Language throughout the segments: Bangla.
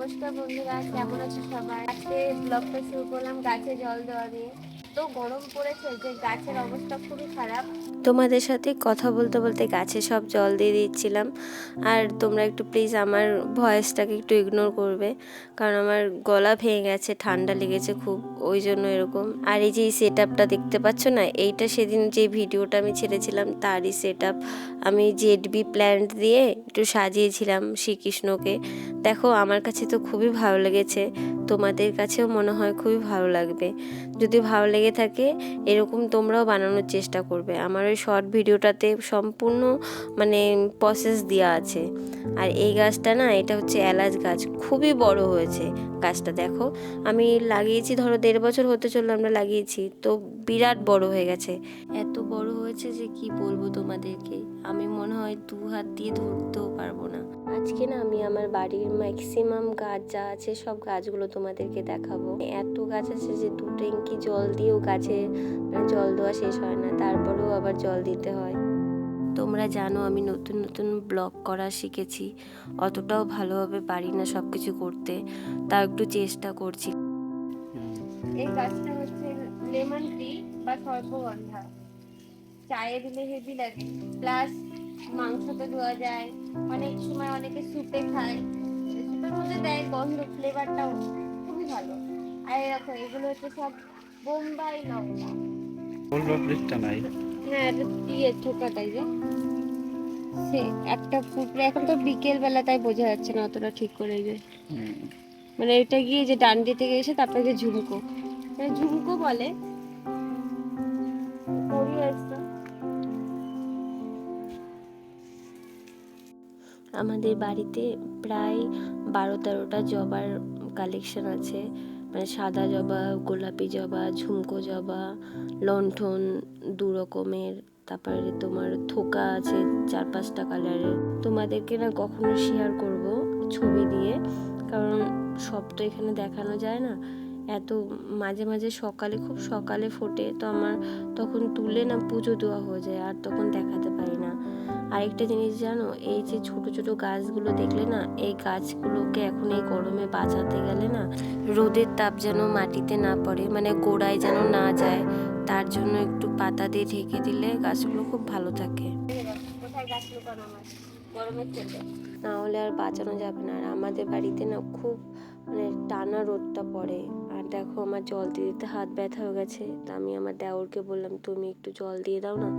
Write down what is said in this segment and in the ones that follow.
নমস্কার বন্ধুরা, কেমন আছো সবাই? আজকে ব্লগটা শুরু করলাম গাছে জল দেওয়া দিয়ে। তো গরম পড়েছে যে গাছের অবস্থা খুবই খারাপ। তোমাদের সাথে কথা বলতে বলতে গাছে সব জল দিয়ে দিচ্ছিলাম। আর তোমরা একটু প্লিজ আমার ভয়েসটাকে একটু ইগনোর করবে, কারণ আমার গলা ভেঙে গেছে, ঠান্ডা লেগেছে খুব, ওই জন্য এরকম। আর এই যে এই সেট আপটা দেখতে পাচ্ছ না, এইটা সেদিন যে ভিডিওটা আমি ছেড়েছিলাম তারই সেট আপ। আমি জেডবি প্ল্যান্ট দিয়ে একটু সাজিয়েছিলাম শ্রীকৃষ্ণকে। দেখো, আমার কাছে তো খুবই ভালো লেগেছে, তোমাদের কাছেও মনে হয় খুবই ভালো লাগবে। যদি ভালো লেগে থাকে এরকম তোমরাও বানানোর চেষ্টা করবে। আমার ওই শর্ট ভিডিওটাতে সম্পূর্ণ প্রসেস দেওয়া আছে। আর এই গাছটা না, এটা হচ্ছে এলাচ গাছ, খুবই বড় হয়েছে গাছটা। দেখো, আমি লাগিয়েছি ধরো 1.5 বছর হতে চললো আমরা লাগিয়েছি, তো বিরাট বড় হয়ে গেছে। এত বড় হয়েছে যে কি বলবো তোমাদেরকে, আমি মনে হয় 2 হাত দিয়ে ধরতেও পারবো না। আজকে না আমি আমার বাড়ির ম্যাক্সিমাম গাছ যা আছে সব গাছগুলো তোমাদেরকে দেখাবো। এত গাছ আছে যে 2 ট্যাঙ্কি জল দিয়েও গাছে জল দেওয়া শেষ হয় না, তারপরেও আবার জল দিতে হয়। তোমরা জানো আমি নতুন নতুন ব্লগ করা শিখেছি, অতটাও ভালোভাবে পারি না সব কিছু করতে, তাও একটু চেষ্টা করছি। এই গাছটা হচ্ছে লেমন টি বা সর্পগন্ধা, চায়ে দিলে হেভি লাগে, প্লাস মাংসতে দেওয়া যায়, অনেক সময় অনেকে স্যুপে খায়, স্যুপের মধ্যে দেয়, গন্ধ ফ্লেভারটাও খুবই ভালো। আর এরকম এগুলো হচ্ছে সব বোম্বাই লঙ্কা। ফুল পাপড়িটা নাই। হ্যাঁ, এটা দিয়ে ঠোকাটাই যে সে একটা ফুটে, এখন তো বিকেল বেলা তাই বোঝা যাচ্ছে না অতটা ঠিক করে। এই যে এটা গিয়ে যে ডান্ডি থেকে এসে তারপরে যে ঝুমকো, ঝুমকো বলে। আমাদের বাড়িতে প্রায় 12-13টা জবার কালেকশন আছে, সাদা জবা, গোলাপি জবা, ঝুমকো জবা, লণ্ঠন 2 রকমের, তারপরে তোমার থোকা আছে 4-5টা কালারের। তোমাদেরকে না কখনো শেয়ার করব ছবি দিয়ে, কারণ সব তো এখানে দেখানো যায় না। এত মাঝে মাঝে সকালে, খুব সকালে ফোটে, তো আমার তখন তুলে না পুজো দেওয়া হয়ে যায়, আর তখন দেখাতে পারি না। আরেকটা জিনিস জানো, এই যে ছোট ছোট গাছগুলো দেখলে না, এই গাছগুলোকে এখন এই গরমে বাঁচাতে গেলে না, রোদের তাপ যেন মাটিতে না পড়ে, গোড়ায় যেন না যায়, তার জন্য একটু পাতা দিয়ে ঢেকে দিলে গাছগুলো খুব ভালো থাকে। না হলে আর বাঁচানো যাবে না। আর আমাদের বাড়িতে না খুব টানা রোদটা পড়ে। আর দেখো, আমার জল দিয়ে দিতে হাত ব্যথা হয়ে গেছে, তা আমি আমার দেওরকে বললাম তুমি একটু জল দিয়ে দাও না,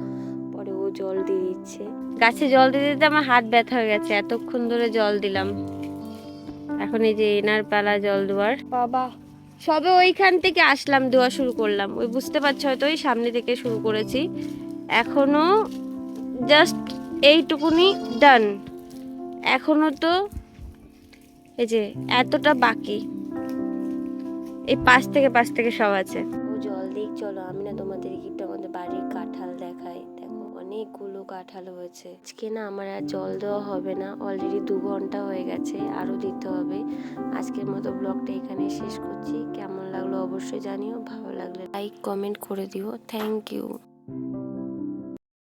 পরে ও জল দিয়ে দিচ্ছে। গাছে জল দিতে দিতে আমার হাত ব্যথা হয়ে গেছে, এতক্ষণ ধরে জল দিলাম। এখন এই যে এনার পালা জল দেওয়ার। বাবা, সবে ওইখান থেকে আসলাম, দেওয়া শুরু করলাম, ওই বুঝতে পারছো হয়তো, ওই সামনে থেকে শুরু করেছি, এখনো জাস্ট এইটুকুনি ডান, এখনো তো এই যে এতটা বাকি, এই পাশ থেকে সব আছে। ও জল দিক, চলো আমি না তোমাদের একটু আমাদের বাড়ির কাঁঠাল দেখাই। দেখো, অনেকগুলো কাঁঠাল হয়েছে। আজকে না আমার আর জল দেওয়া হবে না, অলরেডি 2 ঘন্টা হয়ে গেছে, আরো দিতে হবে। আজকের মতো ব্লগটা এখানে শেষ করছি। কেমন লাগলো অবশ্যই জানিও, ভালো লাগলে লাইক কমেন্ট করে দিও। Thank you.